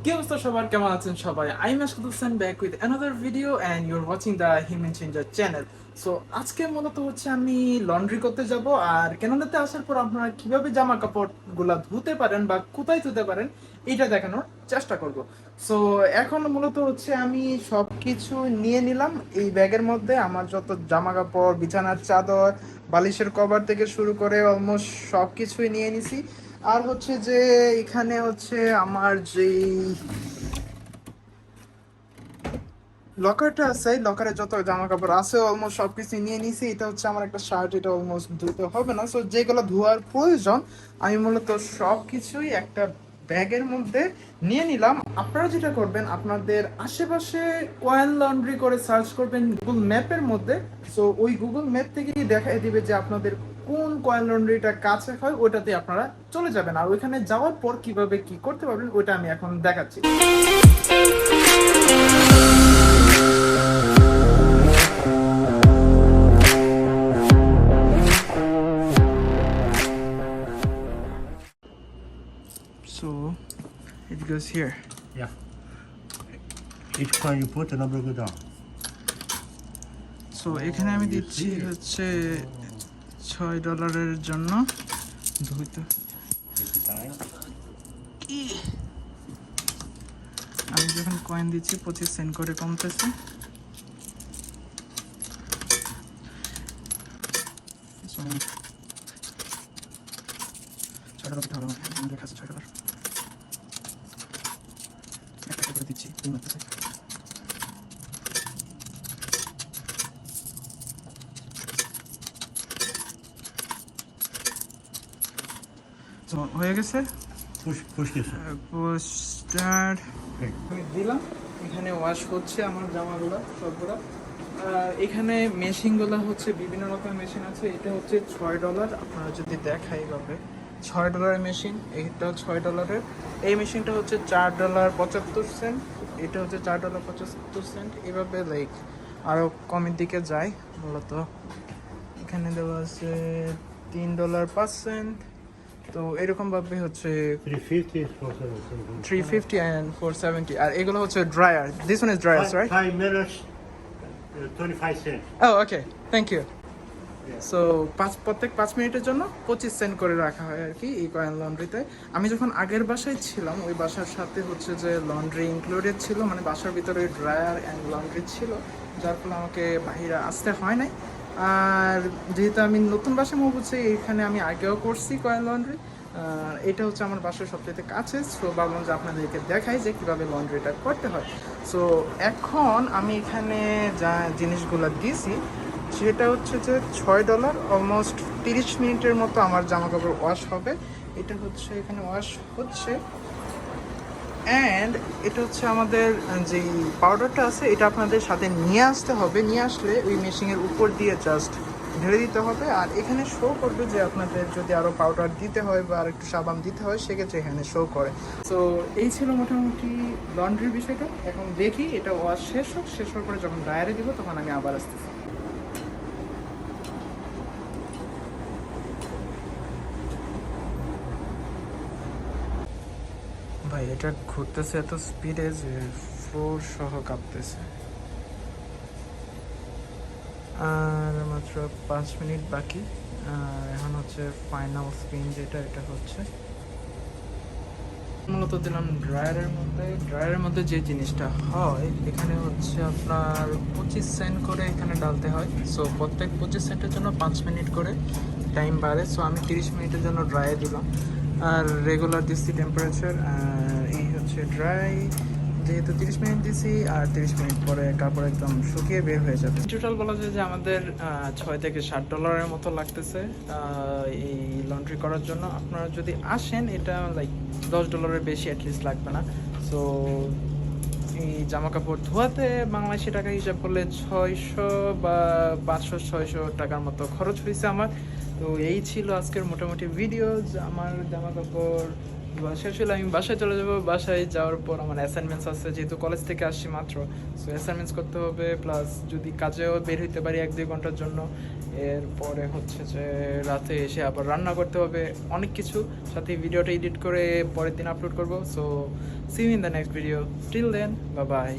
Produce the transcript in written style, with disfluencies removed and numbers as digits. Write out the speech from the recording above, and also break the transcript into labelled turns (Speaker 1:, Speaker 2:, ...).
Speaker 1: কি অবস্থা সবার, কেমন আছেন সবাই? I Meskhat back with another video and you're watching the Human Changer channel. So আজকে মূলত হচ্ছে আমি লন্ড্রি করতে যাব, আর কেননাতে আসার পর আপনারা কিভাবে জামা কাপড়গুলা ধুতে পারেন বা কোথায় ধুতে পারেন এটা দেখানোর চেষ্টা করব। সো এখন মূলত হচ্ছে আমি সব কিছু নিয়ে নিলাম এই ব্যাগের মধ্যে। আমার যত জামা কাপড়, বিছানার চাদর, বালিশের কভার থেকে শুরু করে অলমোস্ট সব কিছুই নিয়ে নিছি। আর হচ্ছে যে এখানে হচ্ছে আমার যেই লকারটা আছে, লকারে যত জামা কাপড় আছে অলমোস্ট সবকিছু নিয়ে নিছি। এটা হচ্ছে আমার একটা শার্ট, এটা অলমোস্ট ধুতে হবে না। সো যেগুলো ধোয়ার প্রয়োজন আমি মূলত সব কিছুই একটা ব্যাগের মধ্যে নিয়ে নিলাম। আপনারা যেটা করবেন, আপনাদের আশেপাশে কয়েন লন্ড্রি করে সার্চ করবেন গুগল ম্যাপের মধ্যে। সো ওই গুগল ম্যাপ থেকেই দেখাই দিবে যে আপনাদের কোন কয়েন লন্ড্রিটা কাছে হয়, ওইটাতে আপনারা চলে যাবেন। আর ওইখানে যাওয়ার পর কিভাবে কি করতে পারবেন ওইটা আমি এখন দেখাচ্ছি। So it goes here.
Speaker 2: Yeah. Each coin you put, the number go down.
Speaker 1: So এখানে আমি দিচ্ছি হচ্ছে $6 জন্য ধুইতে। আমি যখন কয়েন দিচ্ছি 25 সেন্ট করে কমতেছে। $6 দিতে হবে আমাকে, আমার কাছে $6 একটা করে দিচ্ছি। তো হয়ে গেছে।
Speaker 2: Push this.
Speaker 1: পোস্টার দিলাম। এখানে ওয়াশ হচ্ছে আমার জামাগুলো সবগুলো। এখানে মেশিনগুলো হচ্ছে বিভিন্ন রকমের মেশিন আছে। এটা হচ্ছে $6। আপনারা যদি দেখাই এইভাবে, $6 মেশিন, এইটা $6। এই মেশিনটা হচ্ছে $4.75। এটা হচ্ছে $4.75। এভাবে লাইক আরও কমের দিকে যায় মূলত। এখানে দেওয়া আছে $3.05। তো এরকম ভাবে হচ্ছে 350 and 470। আর এগুলো হচ্ছে dryer. This one is dryer, right?
Speaker 2: 5 minutes, 25 cents.
Speaker 1: Oh, okay. Thank you. So প্রত্যেক 5 মিনিটের জন্য 25 সেন্ট করে রাখা হয় আর কি এই কয়েন লন্ড্রিতে। আমি যখন আগের বাসায় ছিলাম ওই বাসার সাথে হচ্ছে যে লন্ড্রি ইনক্লুডেড ছিল, মানে বাসার ভিতরে ড্রায়ার অ্যান্ড লন্ড্রি ছিল, যার ফলে আমাকে বাইরে আসতে হয় নাই। আর যেহেতু আমি নতুন বাসায় মুভ হচ্ছে, এখানে আমি আগেও করছি কয়েন লন্ড্রি। এটা হচ্ছে আমার বাসার সবচেয়ে কাছে। সো ভাবলাম যে আপনাদেরকে দেখাই যে কীভাবে লন্ড্রিটা করতে হয়। সো এখন আমি এখানে যা জিনিসগুলো দিয়েছি সেটা হচ্ছে যে $6, অলমোস্ট 30 মিনিটের মতো আমার জামা কাপড় ওয়াশ হবে। এটা হচ্ছে এখানে ওয়াশ হচ্ছে। অ্যান্ড এটা হচ্ছে আমাদের যেই পাউডারটা আছে, এটা আপনাদের সাথে নিয়ে আসতে হবে। নিয়ে আসলে ওই মেশিনের উপর দিয়ে জাস্ট ঢেলে দিতে হবে। আর এখানে শো করবে যে আপনাদের যদি আরও পাউডার দিতে হয় বা আর একটু সাবান দিতে হয়, সেক্ষেত্রে এখানে শো করে। সো এই ছিল মোটামুটি লন্ড্রির বিষয়টা। এখন দেখি এটা ওয়াশ শেষ হোক, শেষ হওয়ার পরে যখন ড্রায়ারে দিব তখন আমি আবার আসতেছি। ভাই এটা ঘুরতেছে এত স্পিডে যে ফ্লোর সহ কাঁপতেছে। আর মাত্র 5 মিনিট বাকি। এখন হচ্ছে ফাইনাল স্পিন যেটা, এটা হচ্ছে মূলত দিলাম ড্রায়ারের মধ্যে। ড্রায়ারের মধ্যে যে জিনিসটা হয়, এখানে হচ্ছে আপনার 25 সেন্ট করে এখানে ডালতে হয়। সো প্রত্যেক 25 সেন্টের জন্য 5 মিনিট করে টাইম বাড়ে। সো আমি 30 মিনিটের জন্য ড্রায়ে দিলাম। আর রেগুলার দিচ্ছি টেম্পারেচার। আর এই হচ্ছে ড্রাই, যেহেতু 30 মিনিট দিছি, আর 30 মিনিট পরে কাপড় একদম শুকিয়ে বের হয়ে যাবে। টোটাল বলা যায় যে আমাদের $6 থেকে $7 মতো লাগতেছে এই লন্ড্রি করার জন্য। আপনারা যদি আসেন, এটা লাইক $10 বেশি অ্যাটলিস্ট লাগবে না। সো এই জামা কাপড় ধোয়াতে বাংলাদেশি টাকা হিসাব করলে 600 বা 500-600 টাকার মতো খরচ হয়েছে আমার। তো এই ছিল আজকের মোটামুটি ভিডিও। আমার জামা কাপড় শেষ হলে আমি বাসায় চলে যাবো। বাসায় যাওয়ার পর আমার অ্যাসাইনমেন্টস আছে, যেহেতু কলেজ থেকে আসছি মাত্র, সো অ্যাসাইনমেন্টস করতে হবে, প্লাস যদি কাজেও বের হইতে পারি 1-2 ঘন্টার জন্য। এরপরে হচ্ছে যে রাতে এসে আবার রান্না করতে হবে, অনেক কিছু, সাথে ভিডিওটা এডিট করে পরের দিন আপলোড করবো। So see you in the next video, till then, bye by.